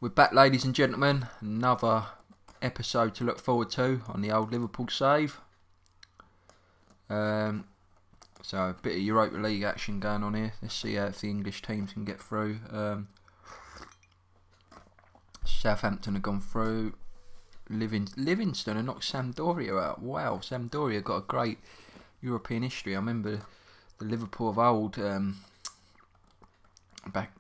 We're back, ladies and gentlemen. Another episode to look forward to on the old Liverpool save. So a bit of Europa League action going on here. Let's see if the English teams can get through. Southampton have gone through. Livingston have knocked Sampdoria out. Wow, Sampdoria got a great European history. I remember the Liverpool of old played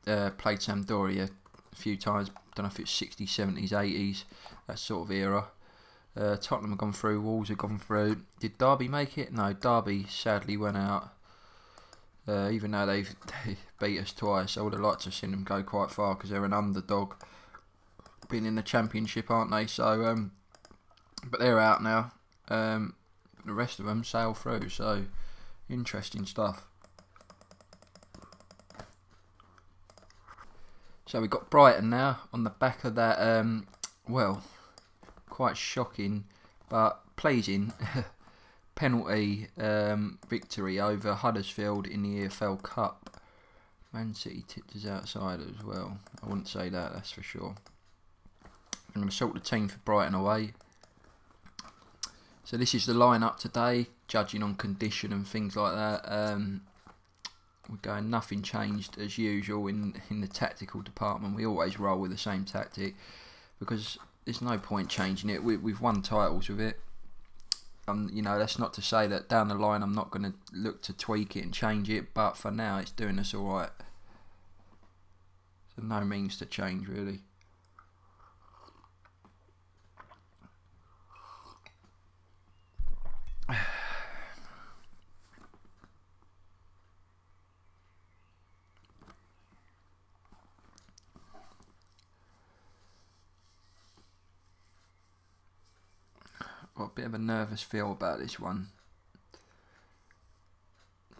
Sampdoria a few times. Don't know if it's 60s, 70s, 80s, that sort of era. Tottenham have gone through, Wolves have gone through. Did Derby make it? No, Derby sadly went out. Even though they beat us twice, I would have liked to have seen them go quite far because they're an underdog. Been in the Championship, aren't they? So, but they're out now. The rest of them sail through, so interesting stuff. So we've got Brighton now on the back of that, well, quite shocking but pleasing penalty victory over Huddersfield in the EFL Cup. Man City tipped us outside as well. I wouldn't say that, that's for sure. I'm going to sort the team for Brighton away. So this is the lineup today, judging on condition and things like that. We're going nothing changed as usual in the tactical department. We always roll with the same tactic because there's no point changing it. We've won titles with it. You know, that's not to say that down the line I'm not going to look to tweak it and change it, but for now it's doing us all right. So no means to change really. Got a bit of a nervous feel about this one.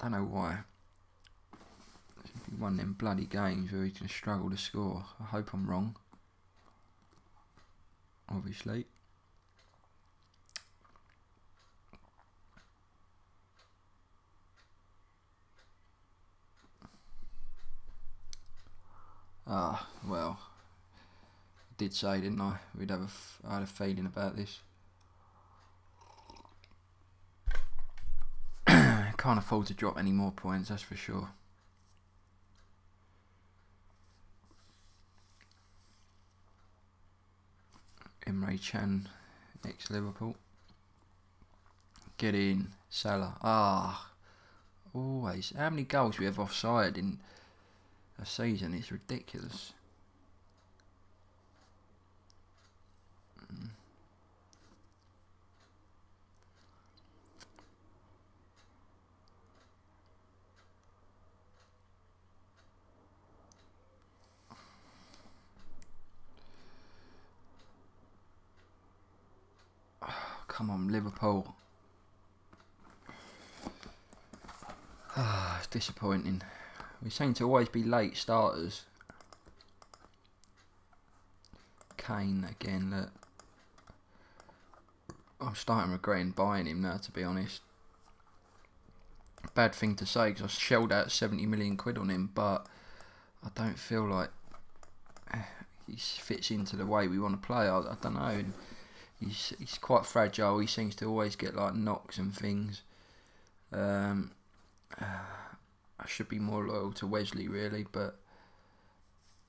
Don't know why. It's going to be one of them bloody games where he's going to struggle to score. I hope I'm wrong. Obviously. Well. I did say, didn't I? I had a feeling about this. Can't afford to drop any more points, that's for sure. Emre Can, ex-Liverpool. Get in, Salah. Always. How many goals we have offside in a season? It's ridiculous. Come on, Liverpool. It's disappointing. We seem to always be late starters. Kane again, look. I'm starting regretting buying him now, to be honest. Bad thing to say because I shelled out 70 million quid on him, but I don't feel like he fits into the way we want to play. I don't know. He's quite fragile. He seems to always get like knocks and things. I should be more loyal to Wesley really, but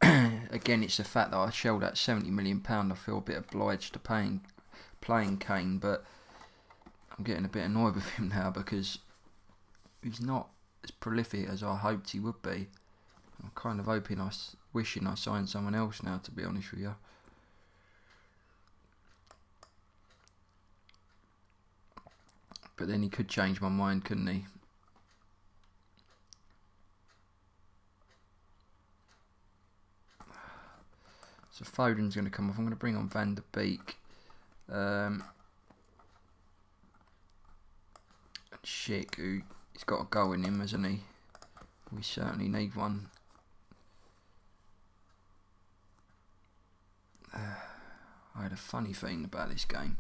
again, it's the fact that I shelled out £70 million. I feel a bit obliged to playing Kane, but I'm getting a bit annoyed with him now because he's not as prolific as I hoped he would be. I'm kind of wishing I signed someone else now, to be honest with you. But then he could change my mind, couldn't he? So Foden's going to come off. I'm going to bring on Van der Beek. Schick, he's got a goal in him, hasn't he? We certainly need one. I had a funny feeling about this game.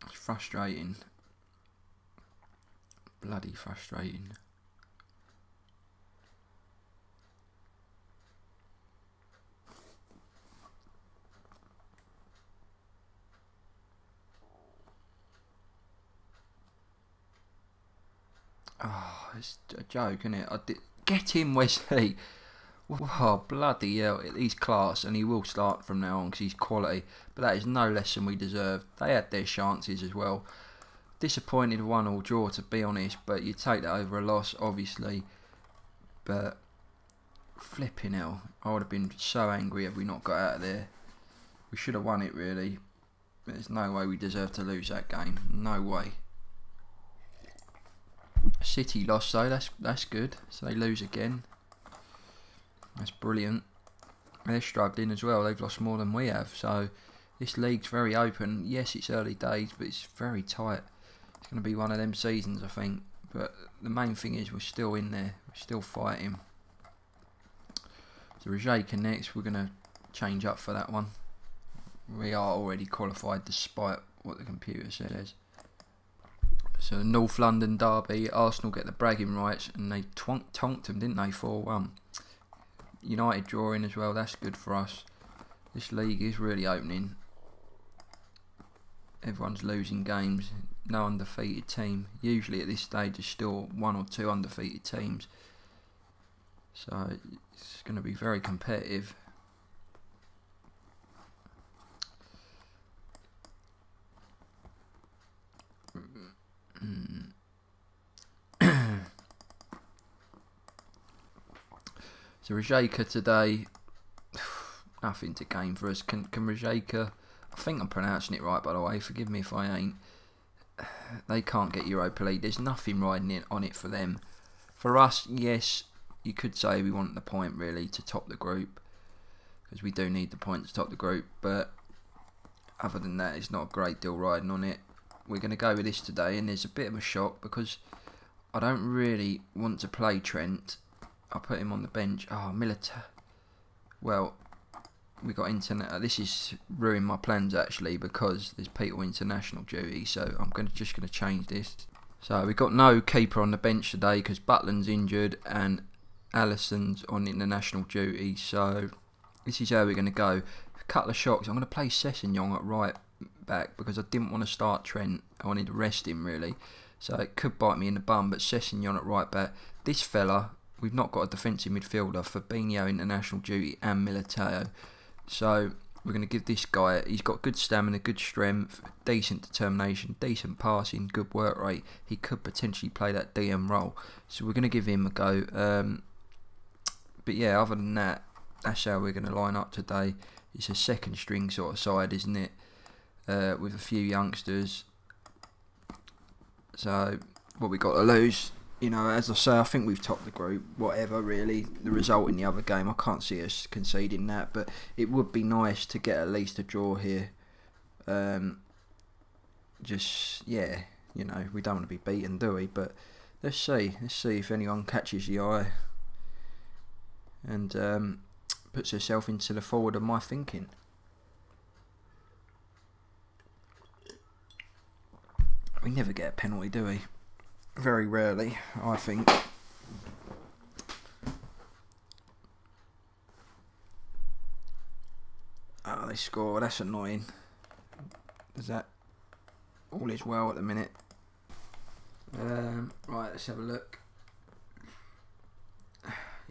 It's frustrating. bloody frustrating. Oh, it's a joke, isn't it? Get him, Wesley. Oh, bloody hell. He's class, and he will start from now on because he's quality. But that is no less than we deserve. They had their chances as well. Disappointed 1-1 draw, to be honest, but you take that over a loss, obviously. But flipping hell, I would have been so angry had we not got out of there. We should have won it, really. There's no way we deserve to lose that game. No way. City lost, though. That's good. So they lose again. That's brilliant. They're struggling as well. They've lost more than we have. So this league's very open. Yes, it's early days, but it's very tight. It's going to be one of them seasons, I think. But the main thing is we're still in there. We're still fighting. So Rijeka next. We're going to change up for that one. We are already qualified despite what the computer says. So North London derby. Arsenal get the bragging rights and they tonked them, didn't they? 4-1. United drawing as well. That's good for us. This league is really opening. Everyone's losing games. No undefeated team. Usually at this stage there's still 1 or 2 undefeated teams. So it's going to be very competitive. So Rijeka today, nothing to gain for us. Can Rijeka, I think I'm pronouncing it right by the way, forgive me if I ain't. They can't get Europa League. There's nothing riding on it for them. For us, yes, you could say we want the point really to top the group, because we do need the point to top the group, but other than that it's not a great deal riding on it. We're going to go with this today, and there's a bit of a shock because I don't really want to play Trent. I put him on the bench. Oh, Milita. Well, we got internet. This is ruined my plans actually because there's people international duty. So I'm just going to change this. So we got no keeper on the bench today because Butland's injured and Alisson's on international duty. So this is how we're going to go. A couple of shocks. I'm going to play Sessegnon at right back because I didn't want to start Trent. I wanted to rest him really. So it could bite me in the bum. But Sessegnon at right back. This fella. We've not got a defensive midfielder. Fabinho international duty and Militao. So we're going to give this guy, he's got good stamina, good strength, decent determination, decent passing, good work rate. He could potentially play that DM role. So we're going to give him a go. But yeah, other than that, that's how we're going to line up today. It's a second string sort of side, isn't it? With a few youngsters. So what we got to lose? You know, as I say, I think we've topped the group. Whatever, really. The result in the other game, I can't see us conceding that. But it would be nice to get at least a draw here. Just, yeah, you know, we don't want to be beaten, do we? But let's see. Let's see if anyone catches the eye and puts herself into the forward of my thinking. We never get a penalty, do we? Very rarely, I think. Oh, they score. That's annoying. Is that all is well at the minute? Right, let's have a look.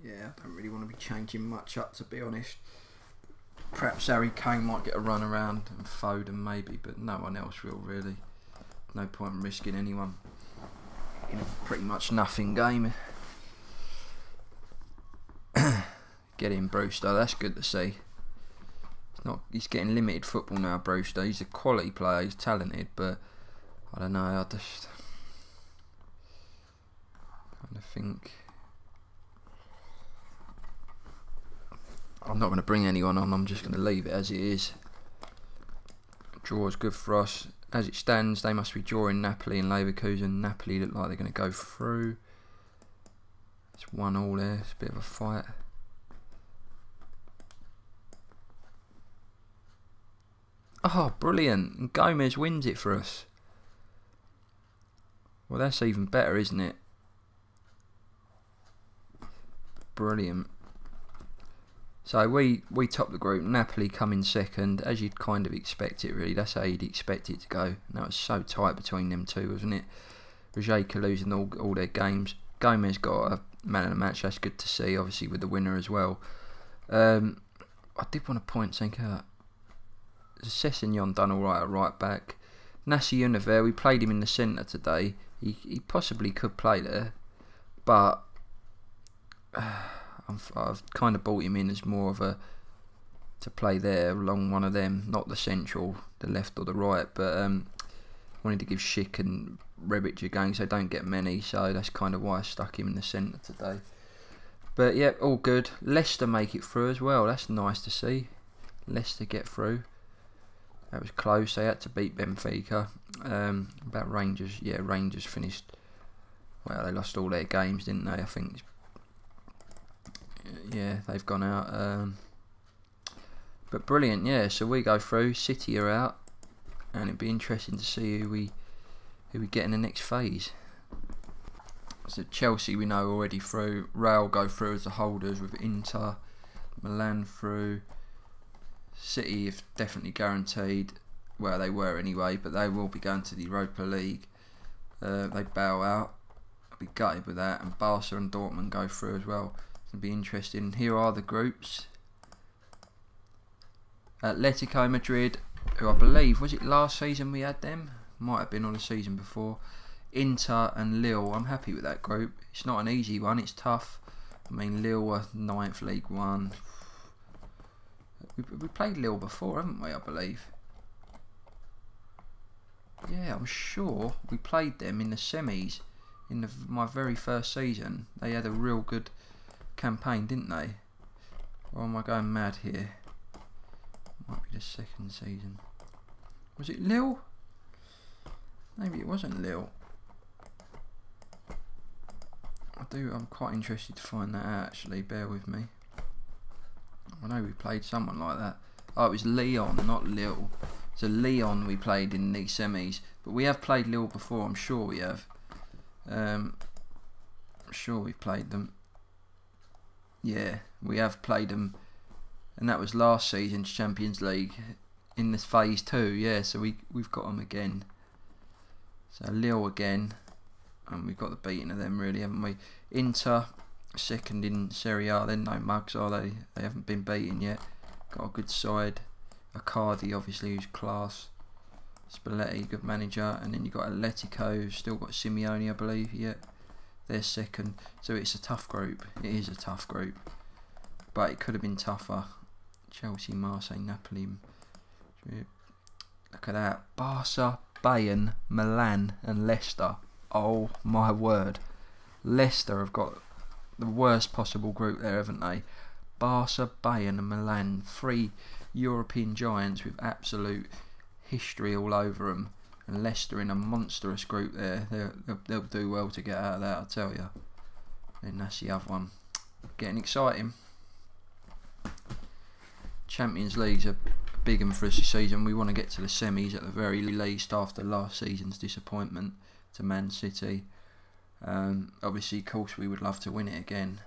Yeah, I don't really want to be changing much up, to be honest. Perhaps Harry Kane might get a run around and Foden maybe, but no one else will really. No point in risking anyone in a pretty much nothing game. Get in Brewster, that's good to see. He's getting limited football now, Brewster. He's a quality player, he's talented, but I don't know, I just kind of think I'm not going to bring anyone on, I'm just going to leave it as it is. Draw is good for us. As it stands, they must be drawing Napoli and Leverkusen. Napoli look like they're going to go through. It's 1-1 there. It's a bit of a fight. Oh, brilliant. And Gomez wins it for us. Well, that's even better, isn't it? Brilliant. So we top the group. Napoli come in second, as you'd kind of expect it, really. That's how you'd expect it to go. And that was so tight between them two, wasn't it? Rijeka losing all their games. Gomez got a man of the match. That's good to see, obviously, with the winner as well. I did want to point something out. Sessegnon done alright at right back. Nassi Univer, we played him in the centre today. He possibly could play there, but I've kind of brought him in as more of a to play there along one of them, not the central, the left or the right. But wanted to give Schick and Rebic a game, so they don't get many. So that's kind of why I stuck him in the centre today. But yeah, all good. Leicester make it through as well. That's nice to see. Leicester get through. That was close. They had to beat Benfica. About Rangers. Yeah, Rangers finished. Well, they lost all their games, didn't they? I think. Yeah, they've gone out. But brilliant, yeah. So we go through. City are out, and it'd be interesting to see who we get in the next phase. So Chelsea we know already through. Real go through as the holders with Inter, Milan through. City if definitely guaranteed. Well, they were anyway, but they will be going to the Europa League. They bow out. I'll be gutted with that. And Barca and Dortmund go through as well. It'll be interesting. Here are the groups. Atletico Madrid, who I believe, was it last season we had them? Might have been on the season before. Inter and Lille. I'm happy with that group. It's not an easy one. It's tough. I mean, Lille are 9th League One. We played Lille before, haven't we, I believe? Yeah, I'm sure we played them in the semis in my very first season. They had a real good campaign, didn't they? Or am I going mad here? Might be the second season. Was it Lille? Maybe it wasn't Lille. I'm quite interested to find that out, actually. Bear with me. I know we played someone like that. Oh, it was Lyon, not Lille. So Lyon we played in the semis. But we have played Lille before, I'm sure we have. I'm sure we've played them. Yeah, we have played them. And that was last season's Champions League in this phase 2. Yeah, so we've got them again. So Lille again. And we've got the beating of them, really, haven't we? Inter, second in Serie A. They're no mugs, are they? They haven't been beaten yet. Got a good side. Icardi, obviously, who's class. Spalletti, good manager. And then you've got Atletico, who's still got Simeone, I believe. Yeah, they're second. So it's a tough group. It is a tough group. But it could have been tougher. Chelsea, Marseille, Napoli. Look at that. Barca, Bayern, Milan and Leicester. Oh my word. Leicester have got the worst possible group there, haven't they? Barca, Bayern and Milan. 3 European giants with absolute history all over them. And Leicester in a monstrous group there. They'll do well to get out of that, I tell you. Then that's the other one. Getting exciting. Champions League's a big one for us this season. We want to get to the semis at the very least after last season's disappointment to Man City. Obviously, of course, we would love to win it again.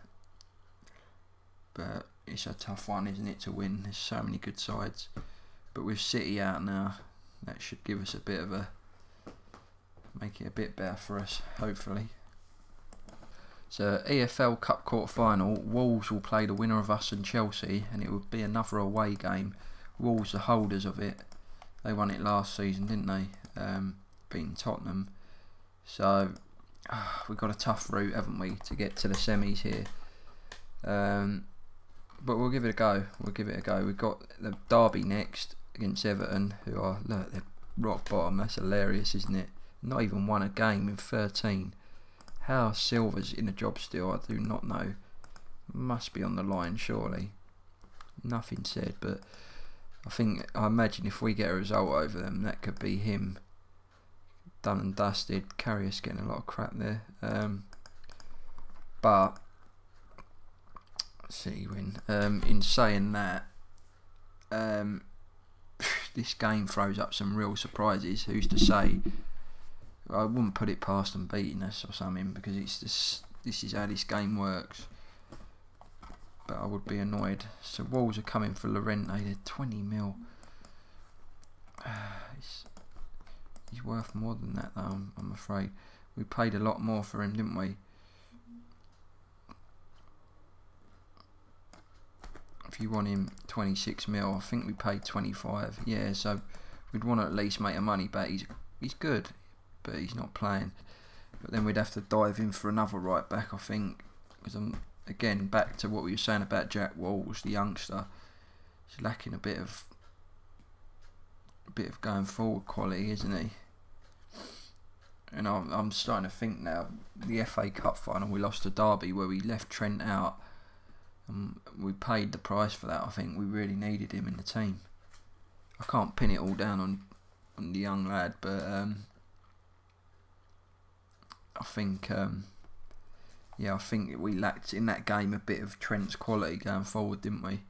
But it's a tough one, isn't it, to win? There's so many good sides. But with City out now, that should give us a bit of a... make it a bit better for us, hopefully. So, EFL Cup quarter-final. Wolves will play the winner of us and Chelsea, and it would be another away game. Wolves, the holders of it. They won it last season, didn't they? Beating Tottenham. So, we've got a tough route, haven't we, to get to the semis here. But we'll give it a go. We'll give it a go. We've got the derby next against Everton, who are, look, they're rock bottom. That's hilarious, isn't it? Not even won a game in 13. How Silva's in a job still, I do not know. Must be on the line, surely. Nothing said, but I imagine if we get a result over them, that could be him done and dusted. Carrier's getting a lot of crap there. But let's see when. In saying that, this game throws up some real surprises. Who's to say I wouldn't put it past them beating us or something, because it's just, this is how this game works. But I would be annoyed. So Wolves are coming for Llorente. They're 20 mil. He's worth more than that though, I'm afraid. We paid a lot more for him, didn't we? If you want him 26 mil, I think we paid 25. Yeah, so we'd want to at least make our money back. He's good, but he's not playing. But then we'd have to dive in for another right back, I think, because I'm again back to what we were saying about Jack Walls, the youngster. He's lacking a bit of going forward quality, isn't he? And I'm starting to think now, the FA Cup final, we lost to Derby where we left Trent out. We paid the price for that. I think we really needed him in the team. I can't pin it all down on the young lad, but I think yeah, I think we lacked in that game a bit of Trent's quality going forward, didn't we?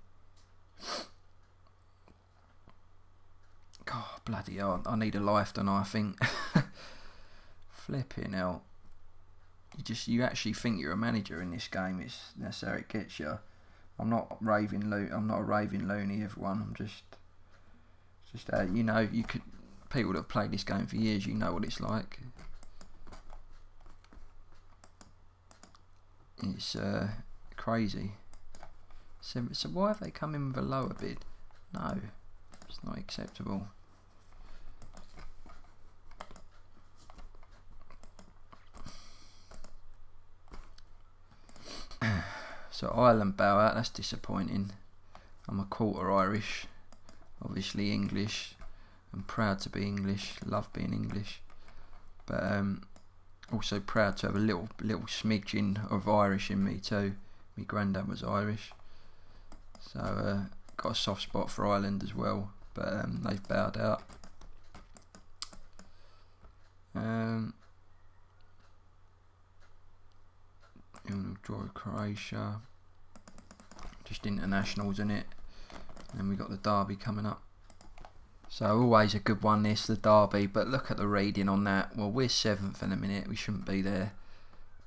God, bloody hell, I need a life, don't I think? Flipping hell. You actually think you're a manager in this game. That's how it gets you. I'm not a raving loony, everyone. I'm just you know, people that have played this game for years, you know what it's like. It's crazy. So why have they come in with a lower bid? No, it's not acceptable. So Ireland bow out, that's disappointing. I'm a quarter Irish, obviously English. I'm proud to be English, love being English. But also proud to have a little smidgen of Irish in me too. My granddad was Irish. So got a soft spot for Ireland as well, but they've bowed out. Draw Croatia. Just internationals in it. And then we got the derby coming up. So always a good one this, the derby, but look at the reading on that. Well, we're 7th in a minute, we shouldn't be there.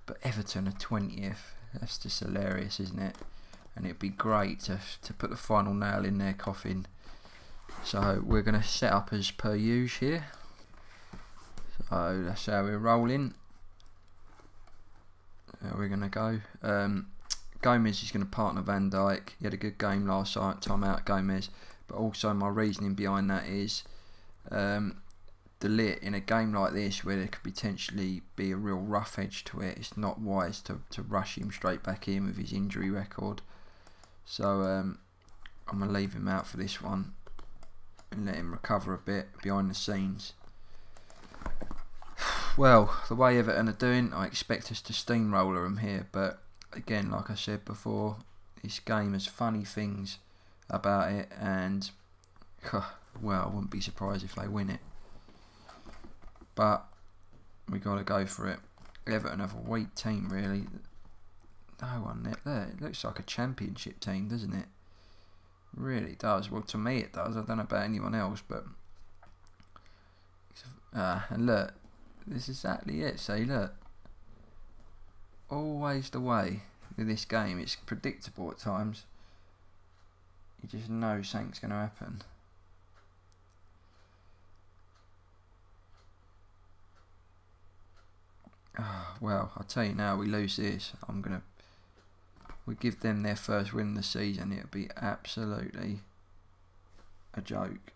But Everton are 20th. That's just hilarious, isn't it? And it'd be great to put the final nail in their coffin. So we're going to set up as per usual here. So that's how we're rolling. We're going to go. Gomez is going to partner Van Dijk. He had a good game last time out, Gomez. But also my reasoning behind that is De Ligt, in a game like this where there could potentially be a real rough edge to it, it's not wise to rush him straight back in with his injury record. So I'm going to leave him out for this one and let him recover a bit behind the scenes. Well, the way Everton are doing, I expect us to steamroller them here, but again, like I said before, this game has funny things about it, and well, I wouldn't be surprised if they win it. But we got to go for it. Everton have a weak team, really. No one there. It looks like a championship team, doesn't it? Really does. Well, to me it does. I don't know about anyone else, but and look, this is exactly it. See, look, always the way with this game. It's predictable at times. You just know something's going to happen. Well, I'll tell you now, we lose this, we give them their first win of the season, it'll be absolutely a joke.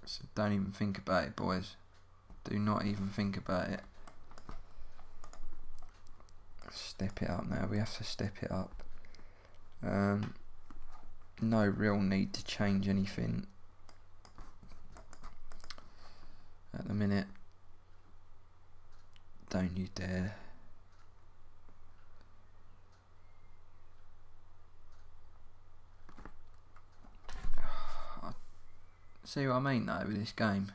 So don't even think about it, boys. Do not even think about it. Step it up now. We have to step it up. No real need to change anything at the minute. Don't you dare. See what I mean though with this game?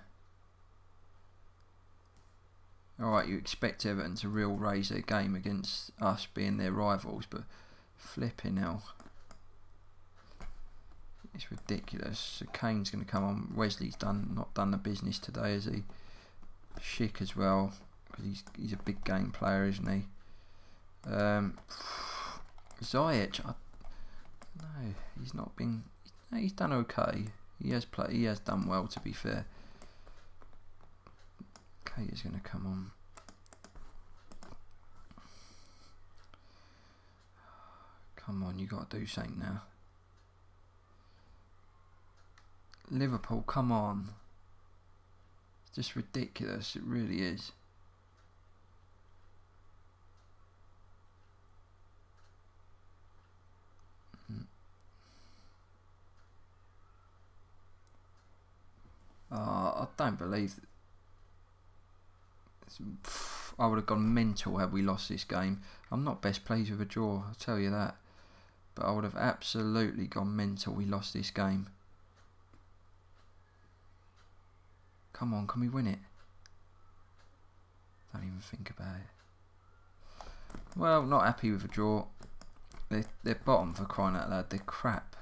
Alright, you expect Everton to real raise their game against us being their rivals, but flipping hell. It's ridiculous. So Kane's going to come on. Wesley's not done the business today, has he? Schick as well, because he's a big game player, isn't he? Ziyech, no, he's not been. No, he's done okay. He has done well, to be fair. Kate is going to come on. Come on, you got to do something now. Liverpool, come on. It's just ridiculous. It really is. I don't believe I would have gone mental had we lost this game. I'm not best pleased with a draw, I'll tell you that. But I would have absolutely gone mental we lost this game. Come on, can we win it? Don't even think about it. Well, not happy with a draw. They're bottom, for crying out loud. They're crap.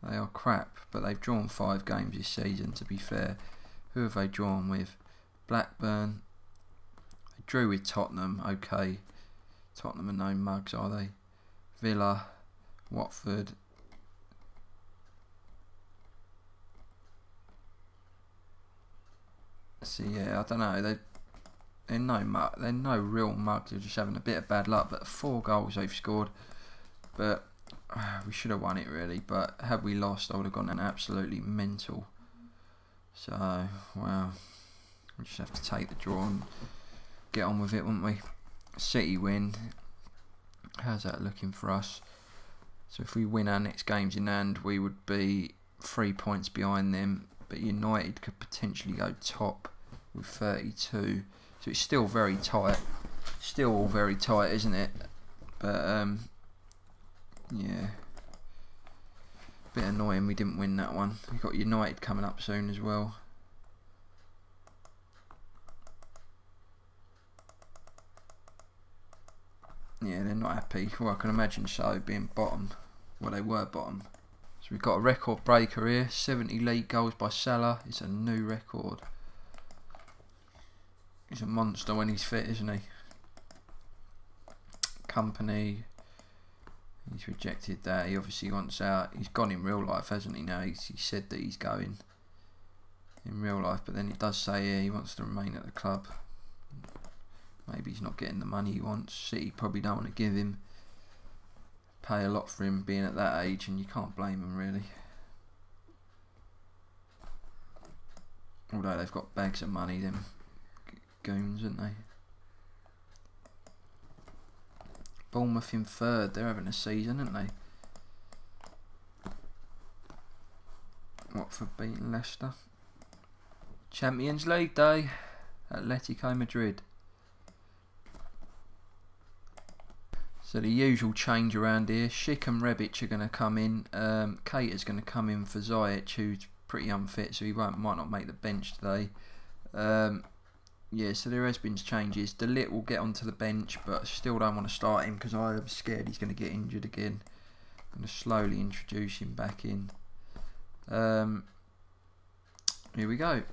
They are crap, but they've drawn 5 games this season, to be fair. Who have they drawn with? Blackburn. They drew with Tottenham, okay. Tottenham are no mugs, are they? Villa, Watford. So yeah, I don't know. They're no real mugs. They're just having a bit of bad luck. But 4 goals they've scored. But we should have won it really. But had we lost, I would have gone absolutely mental. So well, we just have to take the draw and get on with it, won't we? City win. How's that looking for us? So if we win our next games in hand, we would be 3 points behind them. But United could potentially go top with 32. So it's still very tight. Still all very tight, isn't it? But yeah. Bit annoying we didn't win that one. We've got United coming up soon as well. Yeah, they're not happy. Well, I can imagine so, being bottom. Well, they were bottom. So we've got a record breaker here. 70 league goals by Salah. It's a new record. He's a monster when he's fit, isn't he? Company. He's rejected that. He obviously wants out. He's gone in real life, hasn't he? Now he said that he's going in real life, but then he does say he wants to remain at the club. Maybe he's not getting the money he wants. City probably don't want to give him. Pay a lot for him being at that age, and you can't blame him really. Although they've got bags of money, them goons, haven't they? Bournemouth in 3rd. They're having a season, aren't they? Watford beating Leicester. Champions League day. Atletico Madrid. So the usual change around here. Schick and Rebic are going to come in. Cater's going to come in for Ziyech, who's pretty unfit, so he might not make the bench today. Yeah, so there has been changes. De Ligt will get onto the bench, but I still don't want to start him because I'm scared he's going to get injured again. I'm going to slowly introduce him back in. Here we go.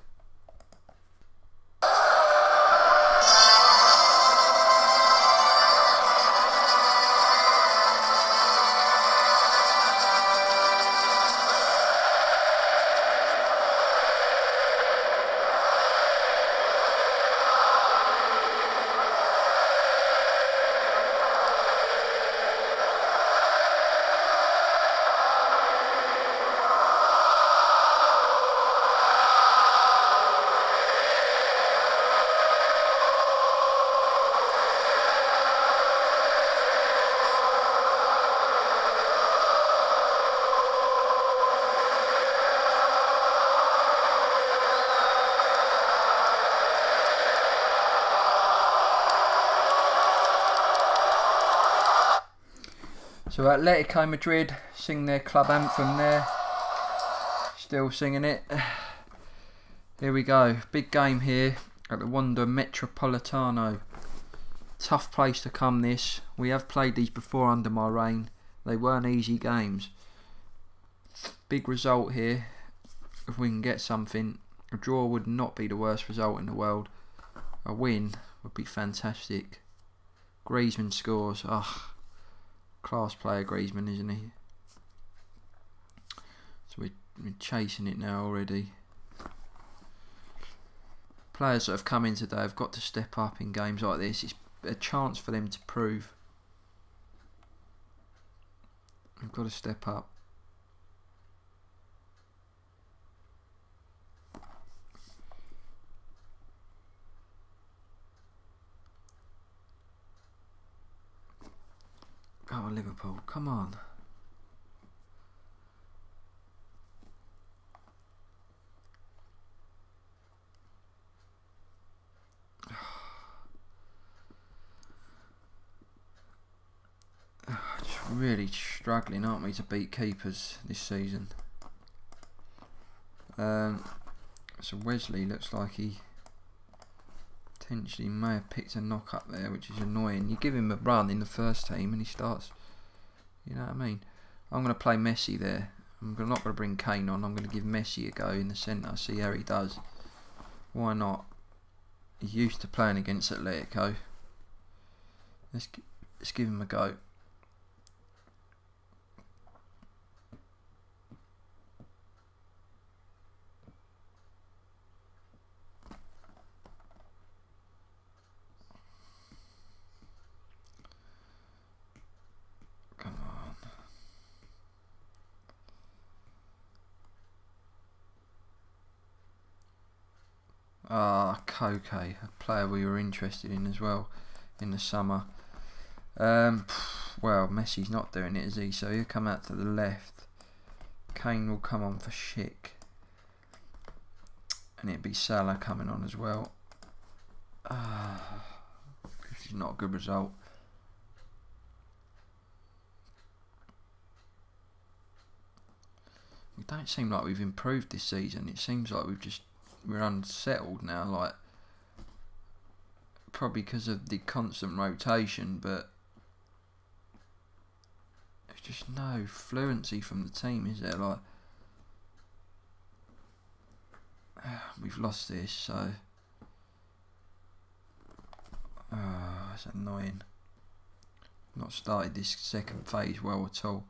So Atletico Madrid sing their club anthem there. Still singing it. Here we go. Big game here at the Wanda Metropolitano. Tough place to come this. We have played these before under my reign. They weren't easy games. Big result here. If we can get something, a draw would not be the worst result in the world. A win would be fantastic. Griezmann scores. Ah, class player Griezmann, isn't he? So we're chasing it now already. Players that have come in today have got to step up in games like this. It's a chance for them to prove. They've got to step up. Oh, Liverpool, come on. Just really struggling, aren't we, to beat keepers this season. So Wesley looks like he potentially may have picked a knock up there, which is annoying. You give him a run in the first team and he starts, you know what I mean. I'm going to play Messi there. I'm not going to bring Kane on. I'm going to give Messi a go in the centre, see how he does. Why not? He's used to playing against Atletico. Let's give him a go. Ah, Koke, a player we were interested in as well in the summer. Well, Messi's not doing it, is he? So he'll come out to the left. Kane will come on for Schick. And it'd be Salah coming on as well. This is not a good result. We don't seem like we've improved this season. It seems like we're unsettled now, like probably because of the constant rotation, but there's just no fluency from the team, is there? Like we've lost this, so it's annoying. Not started this second phase well at all.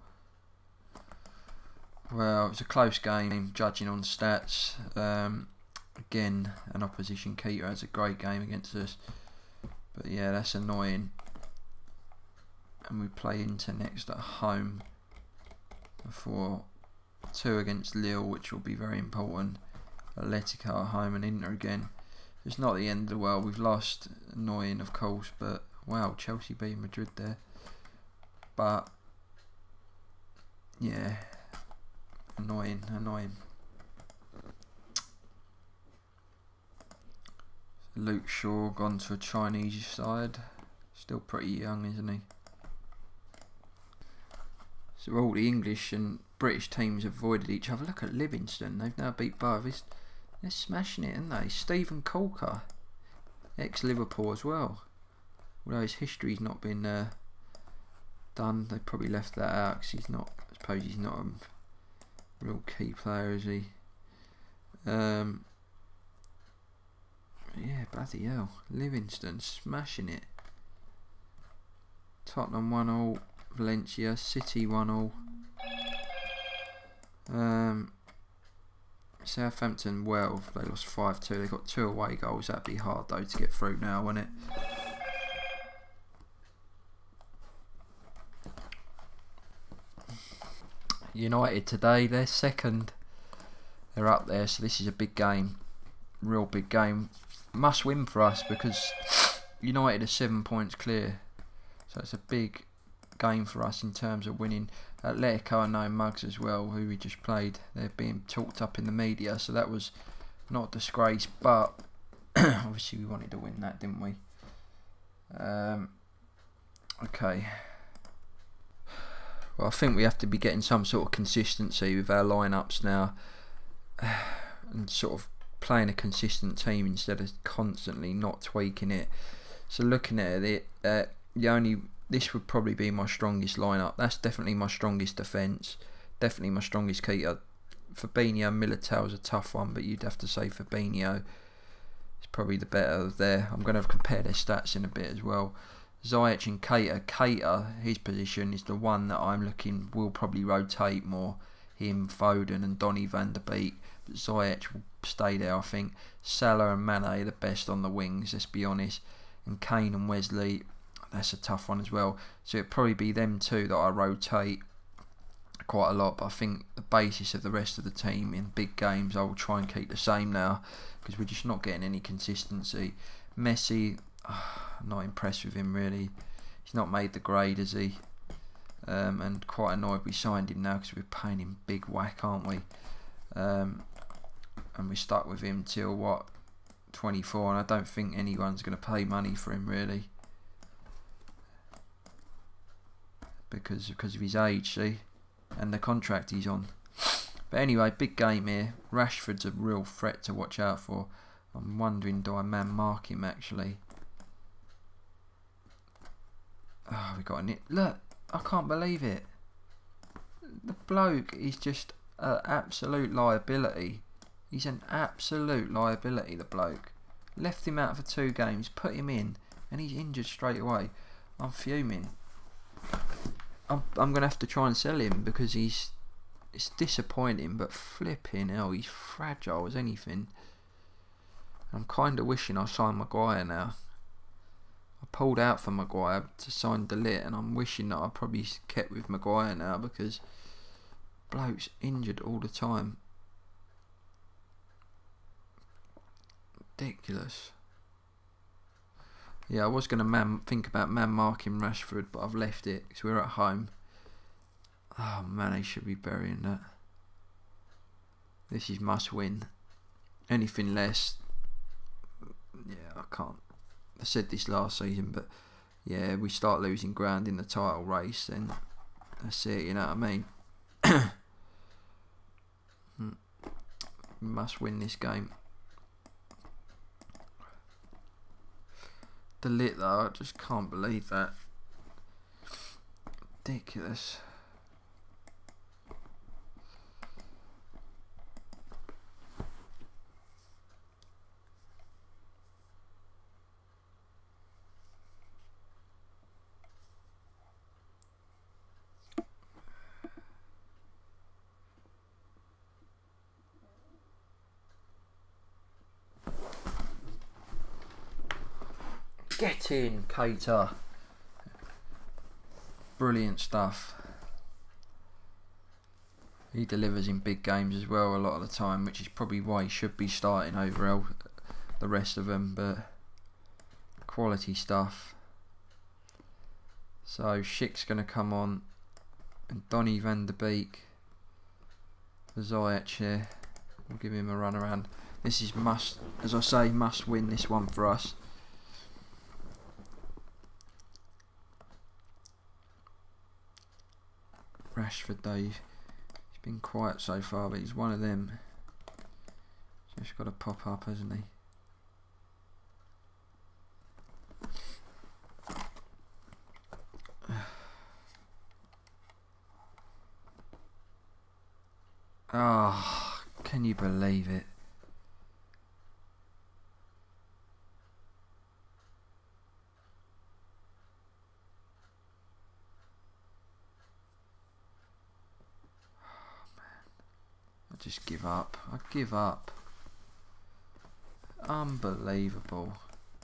Well, it was a close game, judging on stats. Again, an opposition keeper has a great game against us. But yeah, that's annoying. And we play Inter next at home before 2 against Lille, which will be very important. Atletico at home and Inter again. It's not the end of the world. We've lost, annoying of course, but wow, Chelsea beat Madrid there. But yeah, annoying. Luke Shaw gone to a Chinese side. Still pretty young, isn't he? So all the English and British teams avoided each other. Look at Livingston. They've now beat both. They're smashing it, aren't they? Stephen Colker, ex-Liverpool as well. Although his history's not been done. They probably left that out because he's not. I suppose he's not a real key player, is he? Yeah, bloody hell. Livingston smashing it. Tottenham 1-0. Valencia. City 1-0. Southampton, well, they lost 5-2. They got 2 away goals. That'd be hard though to get through now, wouldn't it? United today, they're second. They're up there, so this is a big game. Real big game. Must win for us because United are 7 points clear. So it's a big game for us in terms of winning. Atletico are no mugs as well, who we just played. They're being talked up in the media, so that was not a disgrace, but obviously we wanted to win that, didn't we? Okay. Well, I think we have to be getting some sort of consistency with our lineups now, and sort of playing a consistent team instead of constantly not tweaking it. So looking at it, the only this would probably be my strongest lineup. That's definitely my strongest defence. Definitely my strongest keeper. Fabinho, Militao's a tough one, but you'd have to say Fabinho is probably the better there. I'm going to compare their stats in a bit as well. Ziyech and Keita. Keita, his position is the one that I'm looking will probably rotate more. Him, Foden and Donny van der Beek. But Ziyech will stay there, I think. Salah and Mane are the best on the wings, let's be honest. And Kane and Wesley, that's a tough one as well. So it'd probably be them two that I rotate quite a lot. But I think the basis of the rest of the team in big games, I will try and keep the same now. Because we're just not getting any consistency. Messi, I'm not impressed with him really. He's not made the grade, has he? And quite annoyed we signed him now because we're paying him big whack, aren't we? And we're stuck with him till what, 24, and I don't think anyone's going to pay money for him really, because of his age, see, and the contract he's on. But anyway, big game here. Rashford's a real threat to watch out for. I'm wondering, do I man mark him actually? Oh, we got a nit. Look, I can't believe it. The bloke is just an absolute liability. He's an absolute liability, the bloke. Left him out for 2 games, put him in, and he's injured straight away. I'm fuming. I'm going to have to try and sell him because it's disappointing, but flipping hell, he's fragile as anything. I'm kind of wishing I signed Maguire now. I pulled out for Maguire to sign De Ligt, and I'm wishing that I probably kept with Maguire now because bloke's injured all the time. Ridiculous. Yeah, I was going to think about man marking Rashford, but I've left it because we're at home. Oh man, he should be burying that. This is must win. Anything less, yeah, I can't. I said this last season, but yeah, we start losing ground in the title race, then that's it, you know what I mean? We must win this game. De Ligt though, I just can't believe that. Ridiculous. Get in, Keita. Brilliant stuff. He delivers in big games as well a lot of the time, which is probably why he should be starting over the rest of them, but quality stuff. So Schick's going to come on, and Donny van der Beek. Ziyech here. We'll give him a run around. This is must, as I say, must win this one for us. Rashford though, he's been quiet so far, but he's one of them. Just got to pop up, hasn't he? Ah, oh, can you believe it? Just give up. I give up. Unbelievable.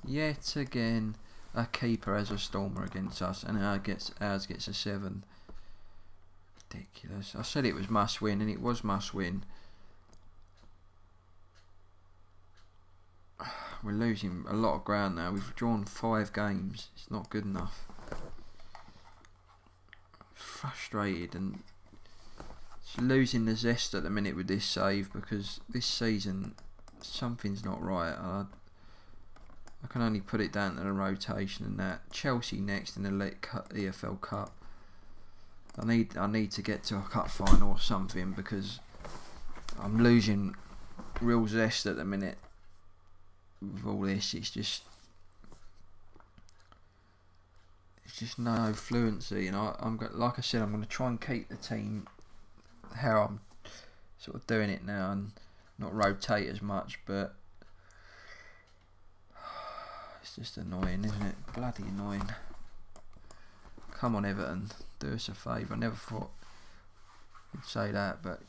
Yet again, a keeper has a stormer against us, and ours gets a 7. Ridiculous. I said it was must win, and it was must win. We're losing a lot of ground now. We've drawn 5 games. It's not good enough. Frustrated and losing the zest at the minute with this save, because this season something's not right. I can only put it down to the rotation and that. Chelsea next in the EFL Cup. I need to get to a cup final or something, because I'm losing real zest at the minute with all this. It's just no fluency, and like I said, I'm going to try and keep the team how I'm sort of doing it now and not rotate as much, but it's just annoying, isn't it? Bloody annoying. Come on, Everton, do us a favour. I never thought you'd say that, but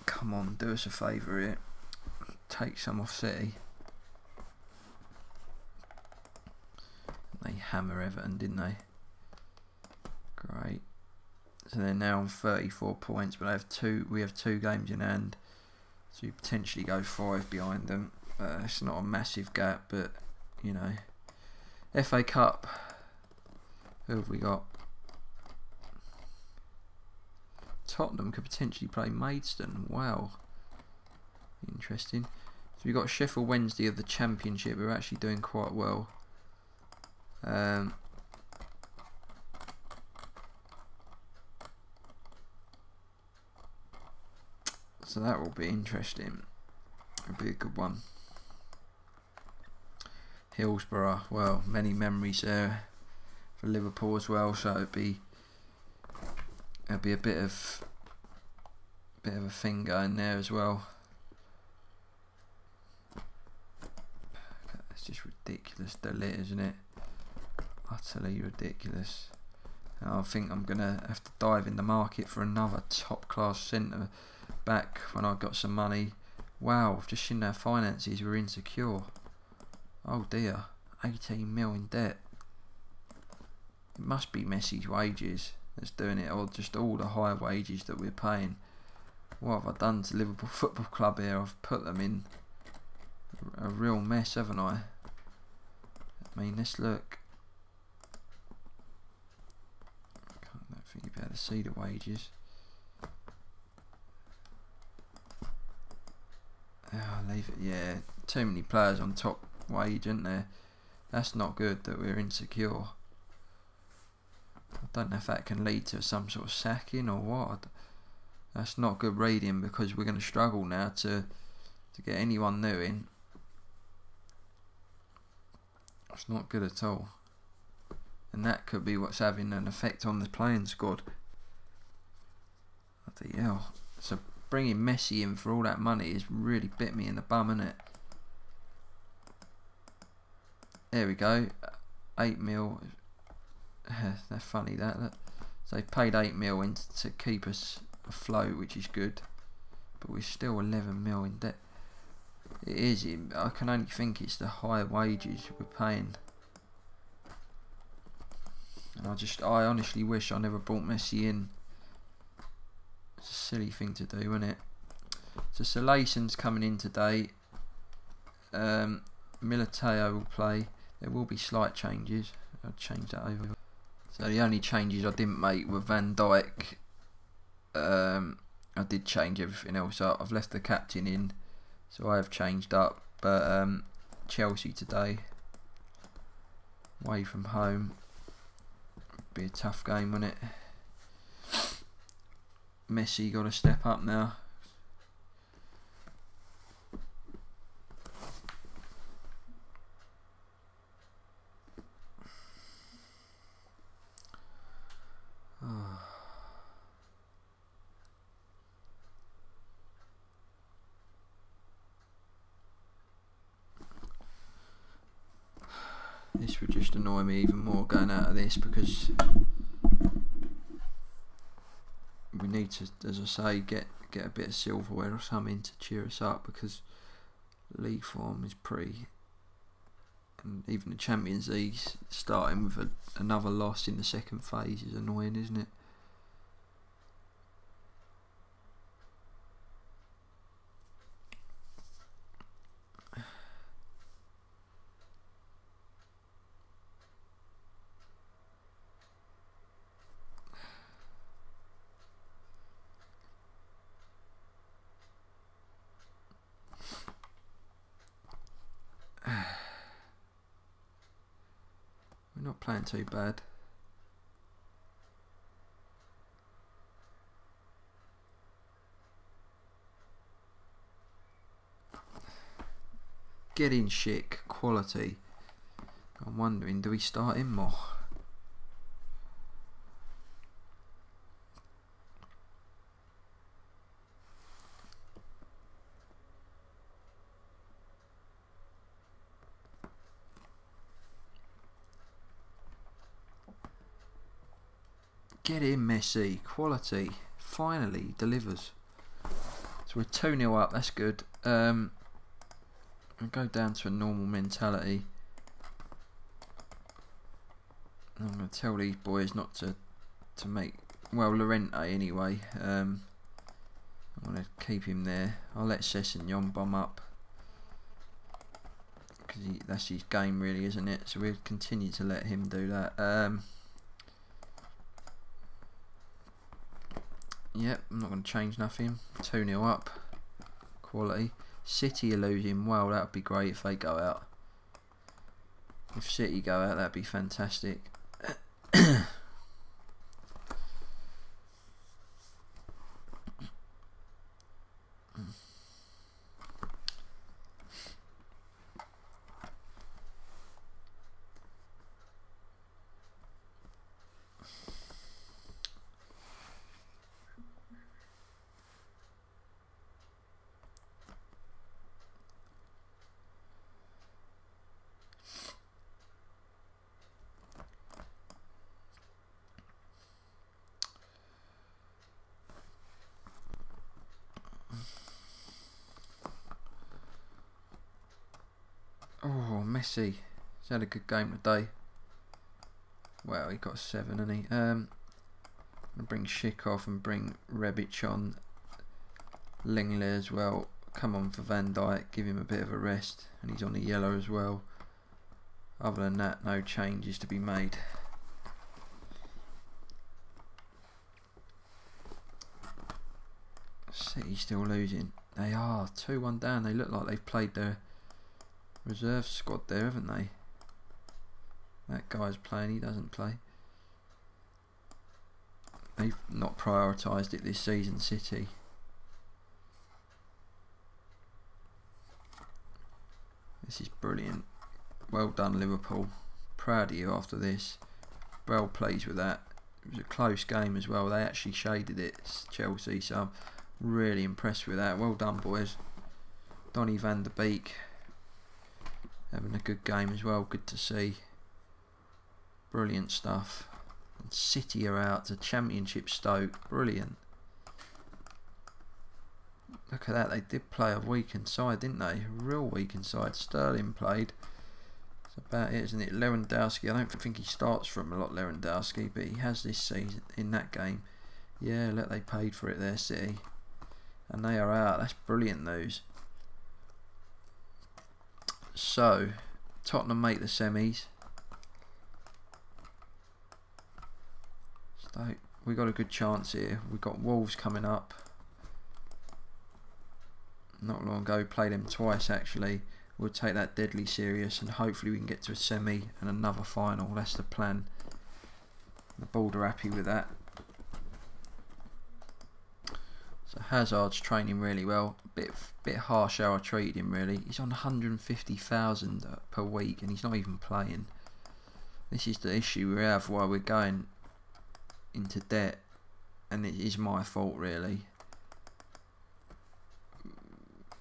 come on, do us a favour here. Take some off City. They hammer Everton, didn't they? Great. So they're now on 34 points, but we have two games in hand, so you potentially go 5 behind them. It's not a massive gap, but you know. FA Cup. Who have we got? Tottenham could potentially play Maidstone. Wow. Interesting. So we've got Sheffield Wednesday of the Championship. We're actually doing quite well. So that will be interesting. It'll be a good one. Hillsborough. Well, many memories there for Liverpool as well. So it'll be a bit of a thing going there as well. It's just ridiculous, Delit, isn't it? Utterly ridiculous. And I think I'm gonna have to dive in the market for another top class centre back when I've got some money. Wow, I've just seen our finances were insecure. Oh dear, 18 mil in debt. It must be Messi's wages that's doing it, or just all the high wages that we're paying. What have I done to Liverpool Football Club here? I've put them in a real mess, haven't I? I mean, let's look. I don't think you'll be able to see the wages. Oh, leave it. Yeah, too many players on top wage, isn't there? That's not good that we're insecure. I don't know if that can lead to some sort of sacking or what. That's not good reading, because we're going to struggle now to get anyone new in. It's not good at all. And that could be what's having an effect on the playing squad. Bloody hell. So bringing Messi in for all that money has really bit me in the bum, innit? There we go. 8 mil. They're funny, that. So they've paid 8 mil in to keep us afloat, which is good. But we're still 11 mil in debt. It is. I can only think it's the higher wages we're paying. And I honestly wish I never brought Messi in. It's a silly thing to do, isn't it? So Salayson's coming in today. Militao will play. There will be slight changes. I'll change that over. So the only changes I didn't make were Van Dijk. I did change everything else up. I've left the captain in, so I have changed up. But Chelsea today, away from home, be a tough game, won't it? Messi got to step up now. This would just annoy me even more going out of this, because we need to, as I say, get a bit of silverware or something to cheer us up, because league form is pretty, and even the Champions League starting with another loss in the second phase is annoying, isn't it? We're not playing too bad. Get in, Schick. Quality. I'm wondering, do we start him more? Get in, Messi. Quality. Finally delivers. So we're 2-0 up. That's good. I'll go down to a normal mentality. I'm going to tell these boys not to make... Well, Llorente anyway. I'm going to keep him there. I'll let Sessegnon bomb up. Because that's his game really, isn't it? So we'll continue to let him do that. Yep, I'm not going to change nothing. 2-0 up. Quality. City are losing. Well, that would be great if they go out. If City go out, that'd be fantastic. Oh, Messi. He's had a good game today. Well, he got 7, hasn't he? I'm going to bring Schick off and bring Rebic on. Lenglet as well. Come on for Van Dijk. Give him a bit of a rest. And he's on the yellow as well. Other than that, no changes to be made. City still losing. They are 2-1 down. They look like they've played their reserve squad there, haven't they? That guy's playing, he doesn't play. They've not prioritised it this season, City. This is brilliant. Well done, Liverpool. Proud of you after this. Well pleased with that. It was a close game as well. They actually shaded it, Chelsea, so I'm really impressed with that. Well done, boys. Donny van der Beek having a good game as well. Good to see. Brilliant stuff. And City are out to Championship Stoke. Brilliant. Look at that. They did play a weakened side, didn't they? A real weakened side. Sterling played. That's about it, isn't it? Lewandowski. I don't think he starts from a lot, Lewandowski, but he has this season in that game. Yeah, look, they paid for it there, City. And they are out. That's brilliant news. So, Tottenham make the semis. So, we got a good chance here. We've got Wolves coming up. Not long ago, played them twice actually. We'll take that deadly serious and hopefully we can get to a semi and another final. That's the plan. The board are happy with that. So Hazard's training really well. Bit harsh how I treated him really. He's on 150,000 per week and he's not even playing. This is the issue we have why we're going into debt, and it is my fault really.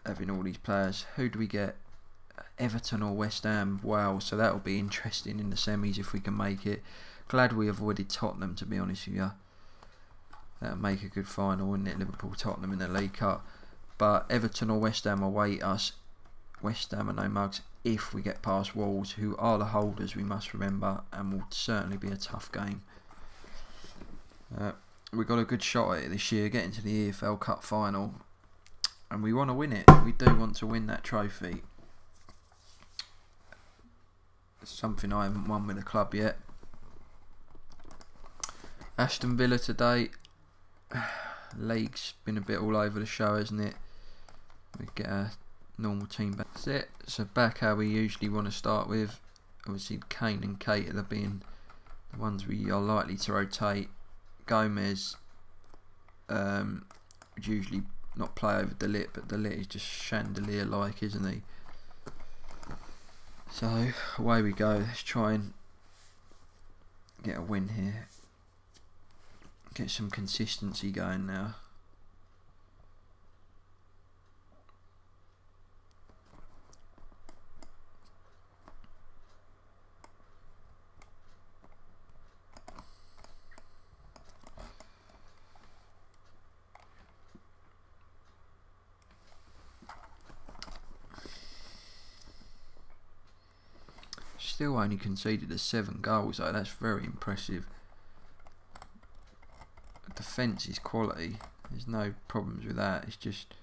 Having all these players. Who do we get? Everton or West Ham? Wow, so that'll be interesting in the semis if we can make it. Glad we avoided Tottenham, to be honest with you. That'll make a good final, wouldn't it? Liverpool, Tottenham in the League Cup. But Everton or West Ham await us. West Ham are no mugs if we get past Wolves, who are the holders, we must remember, and will certainly be a tough game. We've got a good shot at it this year, getting to the EFL Cup final. And we want to win it. We do want to win that trophy. It's something I haven't won with the club yet. Aston Villa today. League's been a bit all over the show, hasn't it? We get a normal team back. That's it. So back how we usually want to start with. Obviously Kane and Kate are being the ones we are likely to rotate. Gomez would usually not play over De Ligt, but De Ligt is just chandelier like, isn't he? So away we go. Let's try and get a win here. Get some consistency going now. Still only conceded 7 goals though, that's very impressive. The defence is quality, there's no problems with that, it's just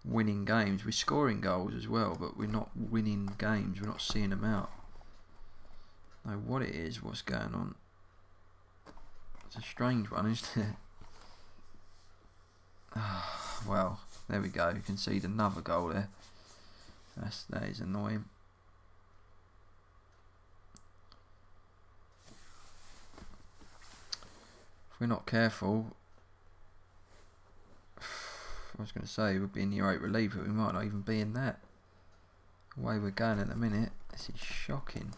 winning games. We're scoring goals as well, but we're not winning games, we're not seeing them out. Know what it is, what's going on. It's a strange one, isn't it? Well, there we go, concede another goal there. That is annoying. If we're not careful, I was going to say we'd be in the 8 relief, but we might not even be in that. The way we're going at the minute, this is shocking.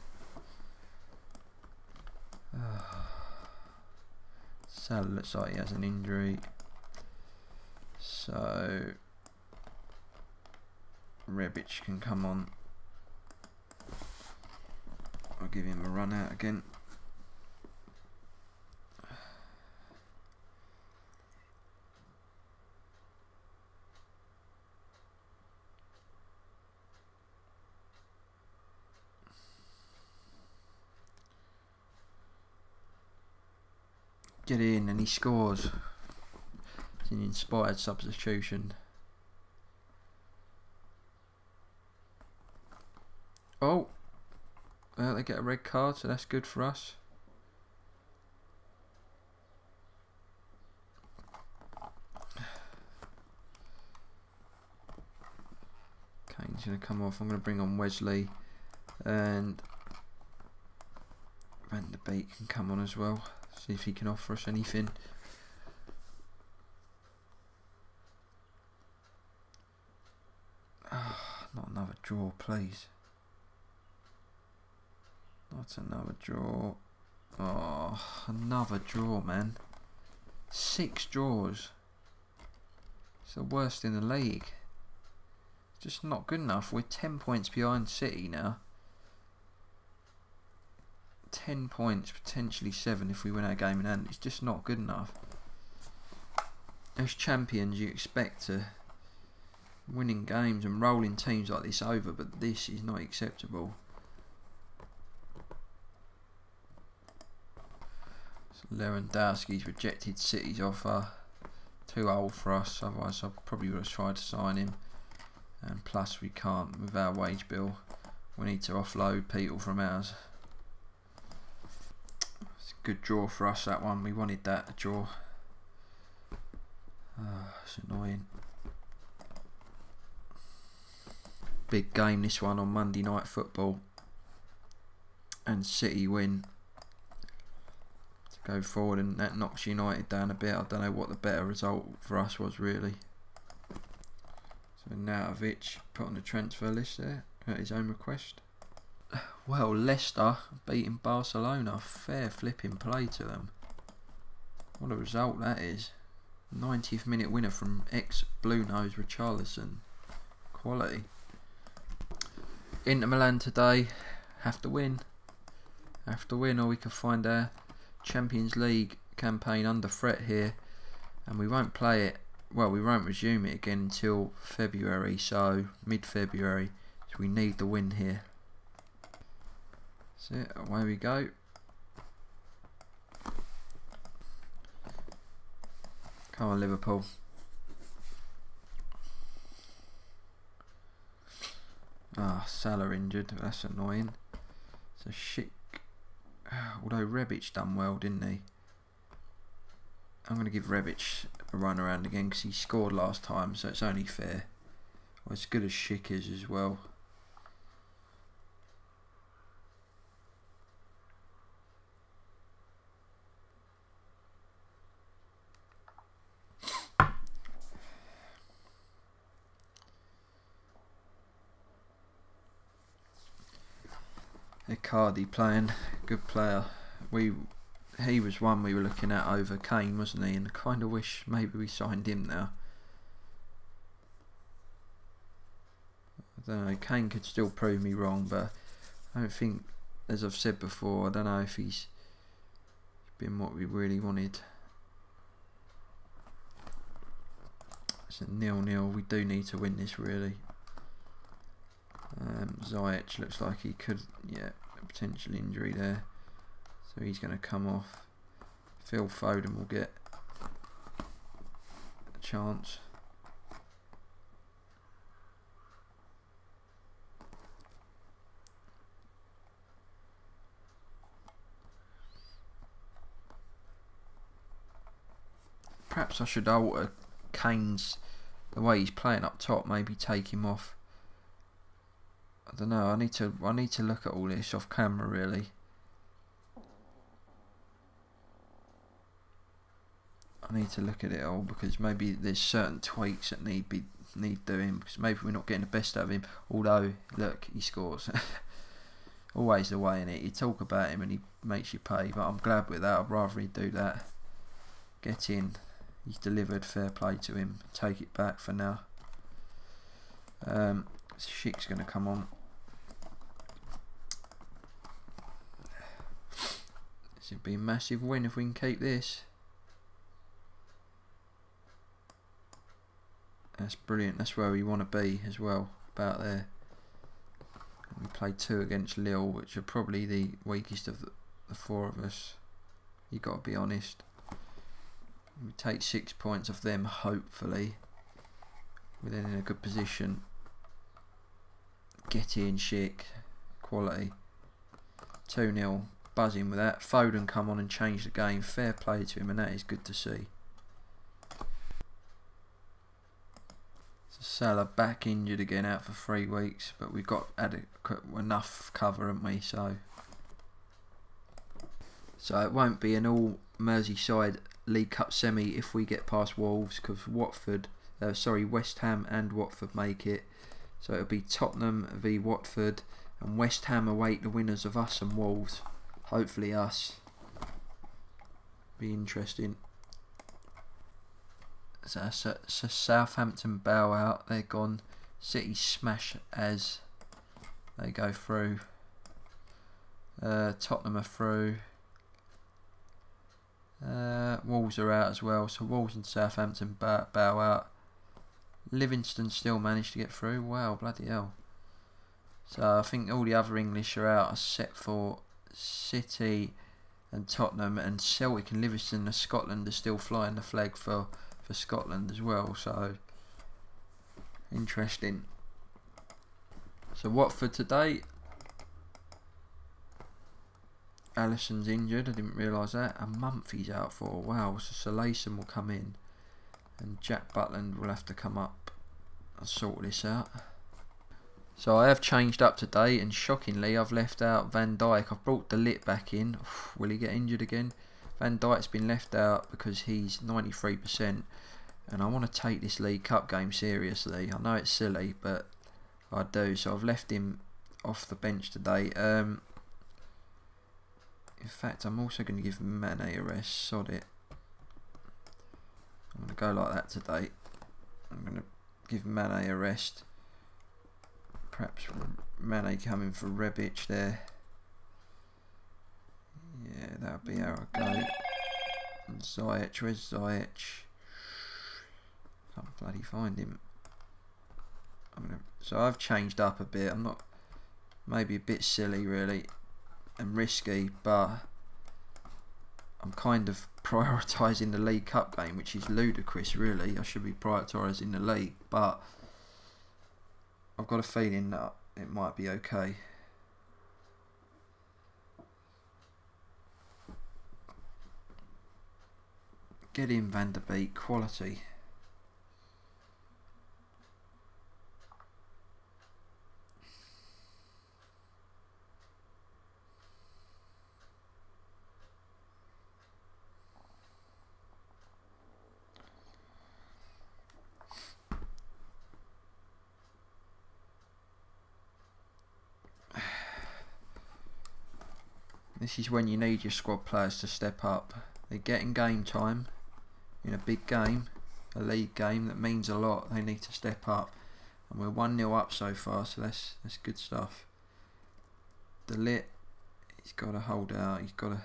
Salah looks like he has an injury, so Rebic can come on. I'll give him a run out again. Get in, and he scores. It's an inspired substitution. Oh, well, they get a red card, so that's good for us. Kane's going to come off. I'm going to bring on Wesley, and Van der Beek can come on as well. See if he can offer us anything. Not another draw, please. Not another draw. Oh, another draw, man. 6 draws. It's the worst in the league. It's just not good enough. We're 10 points behind City now. 10 points, potentially 7 if we win our game in hand. It's just not good enough. As champions, you expect to winning games and rolling teams like this over, but this is not acceptable. So Lewandowski's rejected City's offer. Too old for us, otherwise I probably would have tried to sign him. And plus we can't with our wage bill. We need to offload people from ours. Good draw for us, that one. We wanted that, a draw. It's annoying. Big game this one on Monday Night Football. And City win to go forward, and that knocks United down a bit. I don't know what the better result for us was really. So Nautovic put on the transfer list there at his own request. Well, Leicester beating Barcelona, fair flipping play to them. What a result that is. 90th minute winner from ex-Blue Nose Richarlison. Quality. Inter Milan today, have to win. Have to win, or we can find our Champions League campaign under threat here. And we won't play it, well, we won't resume it again until February, so mid-February. So we need the win here. That's it, away we go. Come on, Liverpool. Salah injured, that's annoying. So Schick, although Rebic done well, didn't he? I'm going to give Rebic a run around again because he scored last time, so it's only fair. Well, as good as Schick is as well. Icardi playing, good player. He was one we were looking at over Kane, wasn't he? And I kind of wish maybe we signed him now. I don't know, Kane could still prove me wrong, but I don't think, as I've said before, I don't know if he's been what we really wanted. It's a 0-0, we do need to win this really. Ziyech looks like he could, yeah, a potential injury there, so he's going to come off. Phil Foden will get a chance. Perhaps I should alter Kane's, the way he's playing up top, maybe take him off. I don't know, I need to look at all this off camera really. I need to look at it all, because maybe there's certain tweaks that need doing, because maybe we're not getting the best out of him. Although, look, he scores. Always the way in it. You talk about him and he makes you pay, but I'm glad with that. I'd rather he do that. Get in. He's delivered, fair play to him. Take it back for now. Schick's going to come on. This would be a massive win if we can keep this. That's brilliant. That's where we want to be as well. About there. And we played 2 against Lille, which are probably the weakest of the 4 of us. You got to be honest. We take 6 points off them, hopefully. We're then in a good position. Get in, Schick. Quality. 2-0. Buzzing with that. Foden come on and change the game. Fair play to him, and that is good to see. So Salah back injured again, out for 3 weeks, but we've got adequate enough cover, haven't we? So it won't be an all Merseyside League Cup semi if we get past Wolves, because West Ham and Watford make it. So it'll be Tottenham v Watford, and West Ham await the winners of us and Wolves. Hopefully us. Be interesting. So Southampton bow out. They're gone. City smash as they go through. Tottenham are through. Wolves are out as well. So Wolves and Southampton bow out. Livingston still managed to get through. Wow, bloody hell. So I think all the other English are out except for City and Tottenham, and Celtic and Livingston and Scotland are still flying the flag for Scotland as well. So interesting. So Watford today. Alisson's injured. I didn't realise that. A month he's out for. Wow. So Salason will come in, and Jack Butland will have to come up and sort this out. So I have changed up today, and shockingly I've left out Van Dijk. I've brought De Ligt back in. Will he get injured again? Van Dijk's been left out because he's 93%, and I want to take this League Cup game seriously. I know it's silly, but I do. So I've left him off the bench today. In fact, I'm also going to give Mane a rest. Sod it. I'm going to go like that today. I'm going to give Mane a rest. Perhaps Mane coming for Rebic there. Yeah, that'll be how I go. And Ziyech, where's Ziyech? Can't bloody find him. So I've changed up a bit. I'm not, maybe a bit silly really and risky, but I'm kind of prioritising the League Cup game, which is ludicrous really. I should be prioritising the league, but I've got a feeling that it might be okay. Get in, Van der Beek, quality. This is when you need your squad players to step up. They're getting game time in a big game, a league game that means a lot. They need to step up, and we're 1-0 up so far, so that's good stuff. Delit, he's got to hold out. He's got to.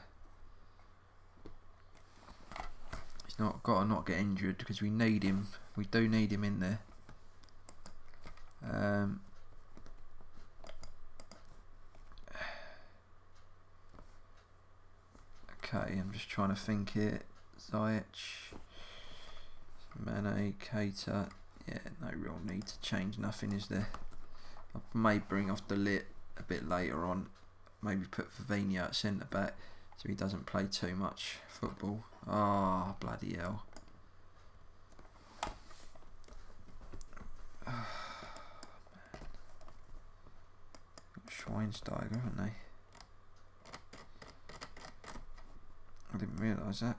He's got to not get injured because we need him. We do need him in there. Okay, I'm just trying to think here. Ziyech, Mane, Keita. Yeah, no real need to change nothing, is there? I may bring off Delit a bit later on. Maybe put Fabinho at centre back so he doesn't play too much football. Ah, oh, bloody hell. Oh, Schweinsteiger, haven't they? I didn't realise that.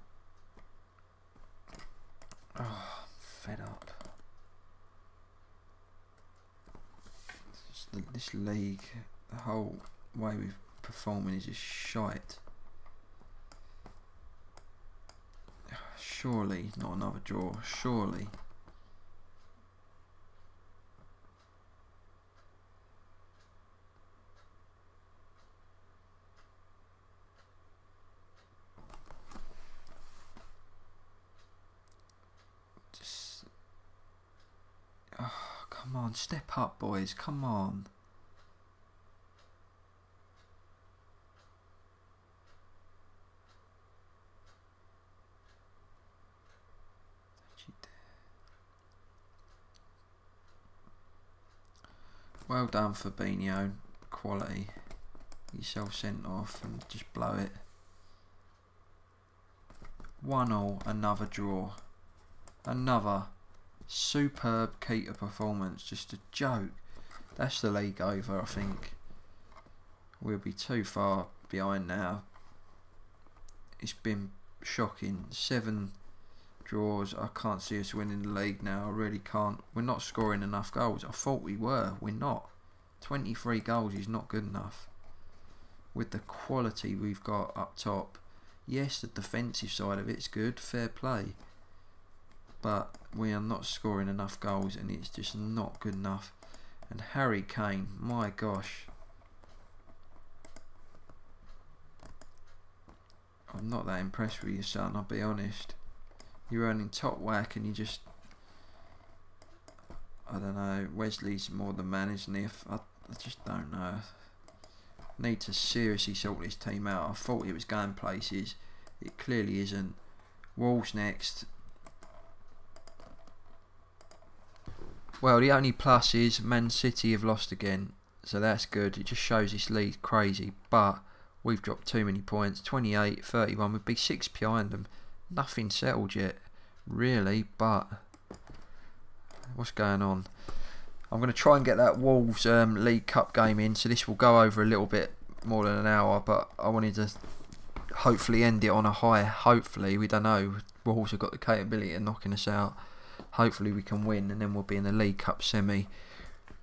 Oh, I'm fed up. This league, the whole way we're performing is just shite. Surely not another draw. Surely. Just. Oh, come on, step up, boys. Come on. Well done, Fabinho. Quality. Get yourself sent off and just blow it. 1-1, another draw. Another superb Keita performance. Just a joke. That's the league over, I think. We'll be too far behind now. It's been shocking. 7 draws. I can't see us winning the league now. I really can't. We're not scoring enough goals. I thought we were. We're not. 23 goals is not good enough. With the quality we've got up top. Yes, the defensive side of it's good. Fair play. But we are not scoring enough goals and it's just not good enough. And Harry Kane, my gosh. I'm not that impressed with your son, I'll be honest. You're earning top whack and you just... I don't know, Wesley's more the man, isn't he? I just don't know. Need to seriously sort this team out. I thought it was going places. It clearly isn't. Wolves next. Well, the only plus is Man City have lost again. So that's good. It just shows this league crazy. But we've dropped too many points. 28, 31. We'd be 6 behind them. Nothing settled yet, really. But what's going on? I'm going to try and get that Wolves League Cup game in. So this will go over a little bit more than an hour. But I wanted to hopefully end it on a high. Hopefully, we don't know. Wolves have got the capability of knocking us out. Hopefully we can win and then we'll be in the League Cup semi,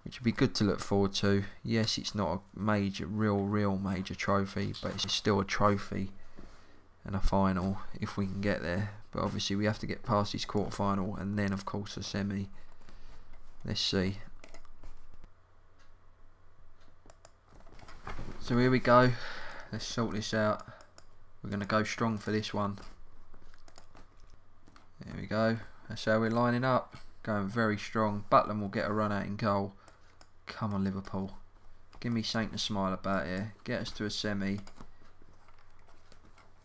which would be good to look forward to. Yes, it's not a major, real major trophy, but it's still a trophy and a final if we can get there. But obviously we have to get past this quarter-final and then of course the semi. Let's see. So here we go. Let's sort this out. We're going to go strong for this one. There we go. That's how we're lining up. Going very strong. Butland will get a run out in goal. Come on, Liverpool. Give me something to smile about here. Get us to a semi.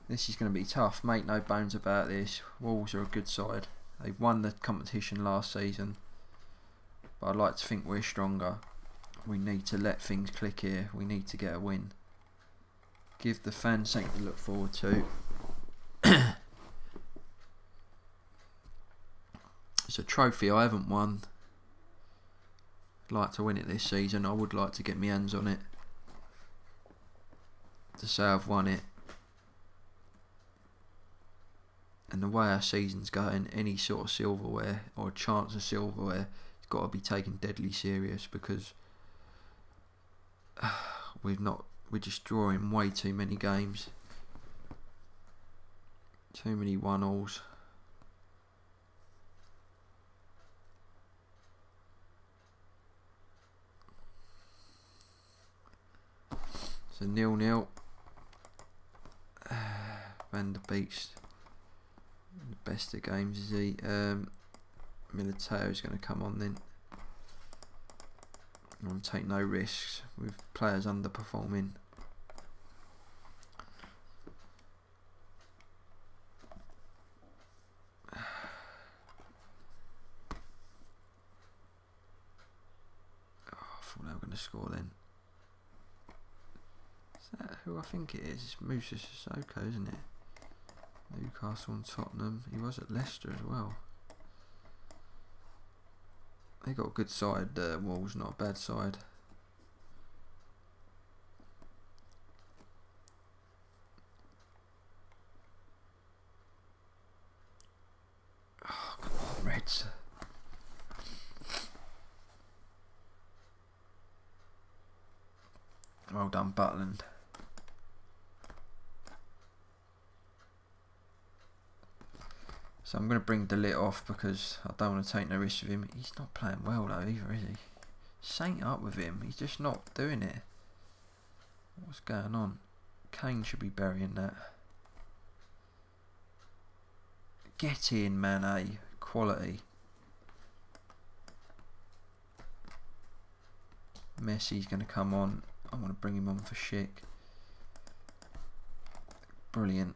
This is going to be tough. Make no bones about this. Wolves are a good side. They won the competition last season. But I'd like to think we're stronger. We need to let things click here. We need to get a win. Give the fans something to look forward to. It's a trophy I haven't won. I'd like to win it this season. I would like to get my hands on it to say I've won it. And the way our season's going, any sort of silverware or a chance of silverware has got to be taken deadly serious because we've not we're just drawing way too many games. Too many 1-alls. So 0-0. Van der Beek's the best of games, is he? Militao's going to come on then. I want to take no risks with players underperforming. I thought they were going to score then. Is that who I think it is? It's Moussa Sissoko, isn't it? Newcastle and Tottenham. He was at Leicester as well. They got a good side, Wolves, not a bad side. Oh, come on, Reds. Well done, Butland. So I'm going to bring DeLit off because I don't want to take no risk with him. He's not playing well though either, is he? Saint up with him. He's just not doing it. What's going on? Kane should be burying that. Get in, man, quality. Messi's going to come on. I'm going to bring him on for Schick. Brilliant.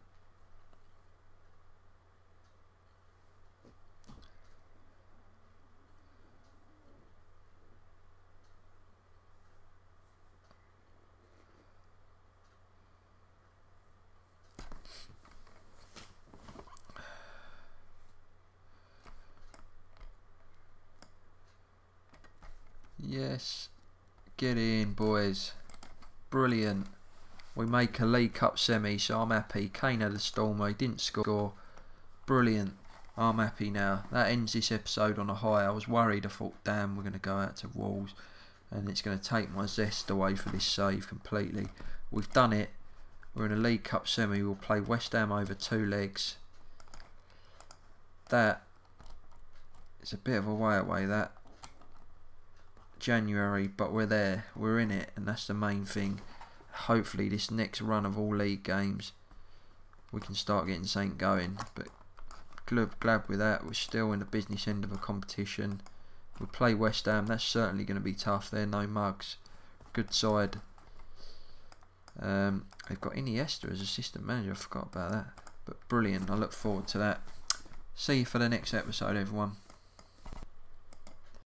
Yes, get in, boys. Brilliant. We make a League Cup semi, so I'm happy. Kane had a stormer, he didn't score. Brilliant. I'm happy now. That ends this episode on a high. I was worried. I thought, damn, we're going to go out to Wolves and it's going to take my zest away for this save completely. We've done it. We're in a League Cup semi. We'll play West Ham over 2 legs. That is a bit of a way away, that. January, but we're there, we're in it, and that's the main thing. Hopefully this next run of all league games we can start getting something going, but glad with that. We're still in the business end of a competition. We play West Ham, that's certainly going to be tough. They're no mugs, good side. They've got Iniesta as assistant manager, I forgot about that, but brilliant. I look forward to that. See you for the next episode, everyone.